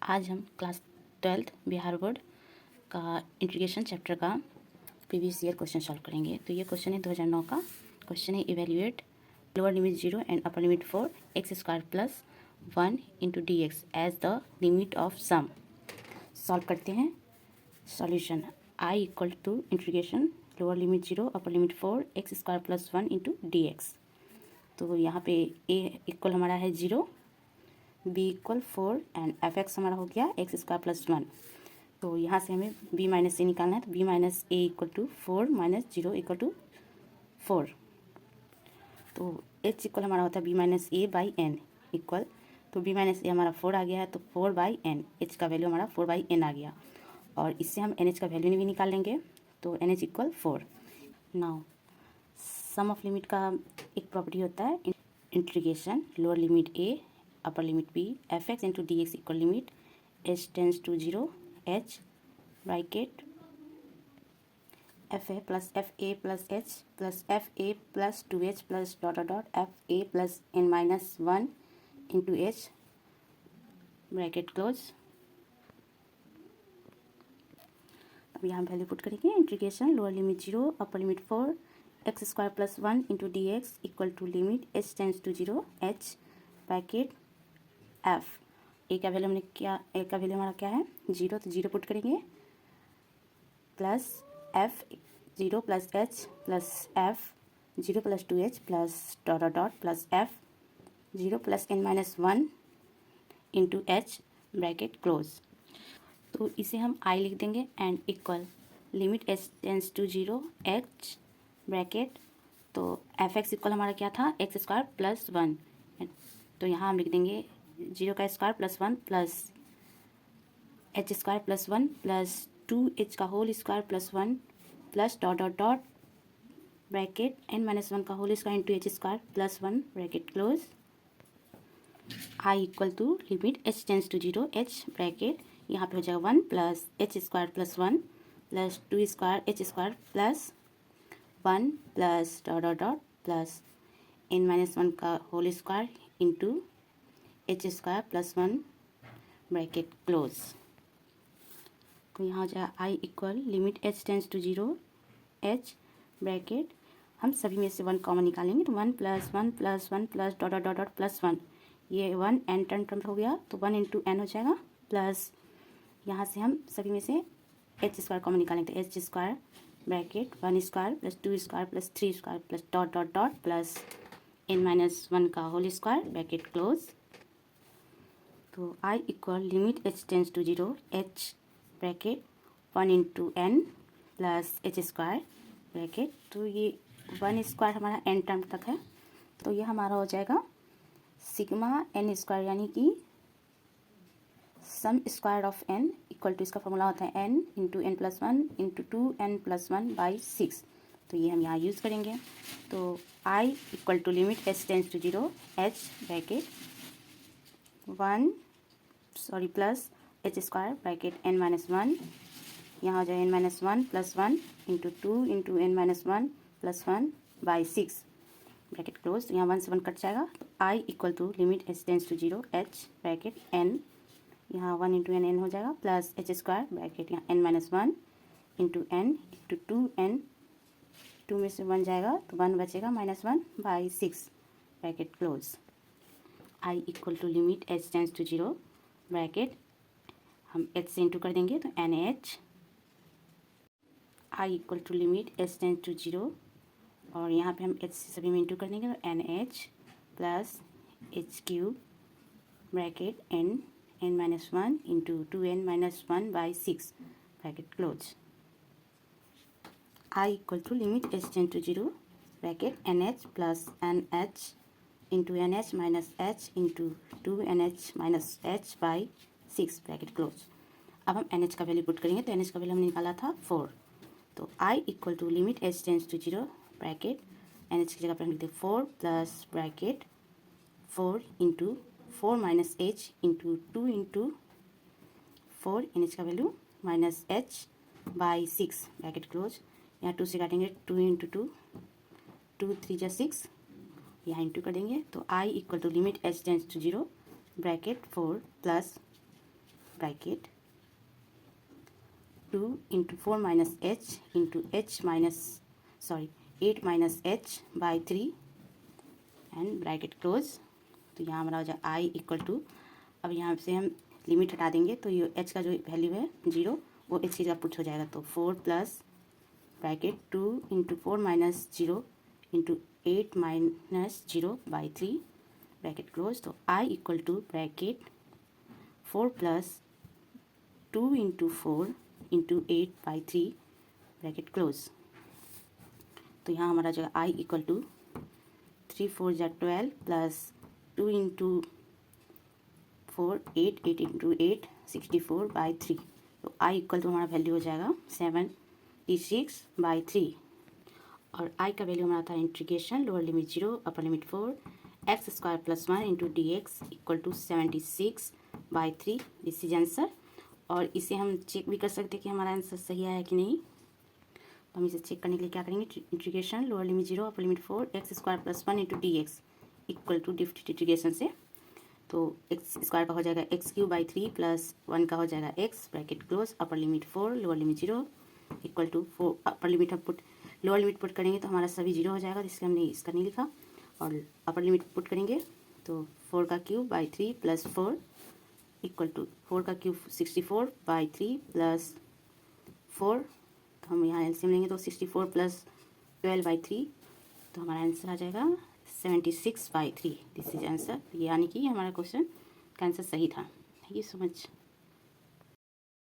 आज हम class 12th Bihar board का इंटीग्रेशन चैप्टर का प्रीवियस ईयर क्वेश्चन सॉल्व करेंगे। तो ये क्वेश्चन है 2009 का। क्वेश्चन है evaluate lower limit 0 and upper limit 4 x square plus 1 into d x as the limit of sum. Solve करते हैं। Solution I equal to integration lower limit 0 upper limit 4 x square plus 1 into d x. तो यहाँ पे a equal हमारा है 0, b equal 4 and f x हमारा हो गया एक्स स्क्वायर प्लस 1। तो यहाँ से हमें बी माइनस ए निकालना है। तो b minus a equal to 4 minus 0 equal to 4। तो एच इक्वल हमारा होता है b minus a by n equal, तो बी माइनस ए हमारा 4 आ गया है, तो 4 बाई एन, एच का वैल्यू हमारा 4 बाई एन आ गया। और इससे हम एन एच का वैल्यू भी निकाल लेंगे। तो N h equal 4। Now sum of limit का एक प्रॉपर्टी होता है integration lower limit a upper limit b f x into d x equal limit H tends to 0 H bracket f a plus f a plus 2h plus dot dot f a plus N minus 1 into h bracket close. अब यहाँ value put करेंगे। Integration lower limit 0 upper limit 4 x square plus 1 into d x equal to limit H tends to 0 H bracket f a का value हमने क्या, ए का value हमारा क्या है 0, तो 0 पुट करेंगे plus f 0 plus h plus f 0 plus 2h plus dot dot plus f 0 plus N minus 1 into h bracket close. तो इसे हम आई लिख देंगे and equal limit H tends to 0 H bracket, तो एफ एक्स इक्वल हमारा क्या था x square plus 1। तो यहाँ हम लिख देंगे 0 का square plus 1 plus H square plus 1 plus 2h का whole square plus 1 plus dot dot dot bracket N minus 1 का whole square into H square plus 1 bracket close. I equal to limit H tends to 0 H bracket, यहाँ पे हो जाएगा 1 plus H square plus 1 plus 2 square h square plus 1 plus dot dot dot plus N minus 1 का whole square into H square plus 1 bracket close. तो यहाँ हो जाए I equal limit H tends to 0 H bracket, हम सभी में से 1 common निकालेंगे। तो 1 plus 1 plus 1 plus dot dot dot plus 1, ये 1 एन टर्म हो गया, तो 1 इंटू एन हो जाएगा प्लस यहाँ से हम सभी में से एच स्क्वायर कॉमन निकालेंगे। तो H square bracket 1 square plus 2 square plus 3 square plus dot dot dot plus N minus 1 का होल स्क्वायर ब्रैकेट क्लोज। तो I equal limit H tends to 0 H bracket 1 into N plus H square bracket, तो ये 1 square हमारा N term तक है, तो ये हमारा हो जाएगा सिग्मा एन स्क्वायर, यानी कि sum square of N equal to, इसका फॉर्मूला होता है N into N plus 1 into 2n plus 1 by 6। तो ये हम यहाँ यूज़ करेंगे। तो I equal to limit H tends to 0 H bracket 1 plus H square bracket N minus 1, यहाँ हो जाए N minus 1 plus 1 into 2 into N minus 1 plus 1 by 6 bracket close. तो यहाँ 1 से 1 कट जाएगा। तो I equal to limit H tends to 0 H bracket N, यहाँ 1 into N N हो जाएगा प्लस एच स्क्वायर ब्रैकेट यहाँ N minus 1 into N into 2n, 2 में से 1 जाएगा तो 1 बचेगा minus 1 by 6 bracket close. I equal to limit H tends to 0 bracket, हम एच से इंटू कर देंगे तो N H, I equal to limit H tends to 0, और यहाँ पे हम एच से सभी में इंटू कर देंगे तो N h plus h cube bracket n n minus 1 into 2n minus 1 by 6 bracket close. I equal to limit H tends to 0 bracket N h plus n h into n h minus H into 2nh minus H by 6 bracket close. अब हम n H का value put करेंगे। तो N H का value हमने निकाला था 4। तो I equal to limit H tends to 0 bracket N H की जगह पर हम लिखते हैं 4 plus bracket 4 into 4 minus H into 2 into 4 N H का value minus H by 6 bracket close. यहाँ 2 से काटेंगे 2 इंटू 2, 2 3 जा 6, यहाँ इंटू कर देंगे। तो I equal to limit H tends to 0 bracket 4 plus bracket 2 into 4 minus H into H minus 8 minus H by 3 and bracket close. तो यहाँ हमारा हो जाए आई इक्वल टू, अब यहाँ से हम लिमिट हटा देंगे तो ये एच का जो वैल्यू है 0 वो एच की जगह पुट हो जाएगा। तो 4 plus bracket 2 into 4 minus 0 into 8 minus 0 by 3 bracket close. तो I equal to bracket 4 plus 2 into 4 into 8 by 3 bracket close. तो यहाँ हमारा जो आई इक्वल टू 3 4 जा 12 प्लस 2 इंटू 4 8 8 इंटू 8 64 बाई 3। तो आई इक्वल टू हमारा वैल्यू हो जाएगा 76 बाई 3। और आई का वैल्यू हमारा था integration lower limit 0 upper limit 4 x square plus 1 into d x equal to 76 by 3। This is answer. और इसे हम चेक भी कर सकते हैं कि हमारा आंसर सही आया कि नहीं। तो हम इसे चेक करने के लिए क्या करेंगे, integration lower limit 0 upper limit 4 x square plus 1 into d x equal to different integration से। तो एक्स स्क्वायर का हो जाएगा एक्स क्यू बाई 3 प्लस 1 का हो जाएगा x bracket close. Upper limit 4 lower limit 0 equal to 4 upper limit हम put lower limit put करेंगे तो हमारा सभी 0 हो जाएगा, जिसके हमने इसका नहीं लिखा। और अपर लिमिट पुट करेंगे तो 4 का cube by 3 plus 4 equal to 4 का क्यूब 64 बाई 3 प्लस 4। तो हम यहाँ एलसीएम लेंगे तो 64 प्लस 12 बाई 3। तो हमारा आंसर आ जाएगा 76 बाई 3। This is answer. यानी कि हमारा क्वेश्चन का आंसर सही था। Thank you so much.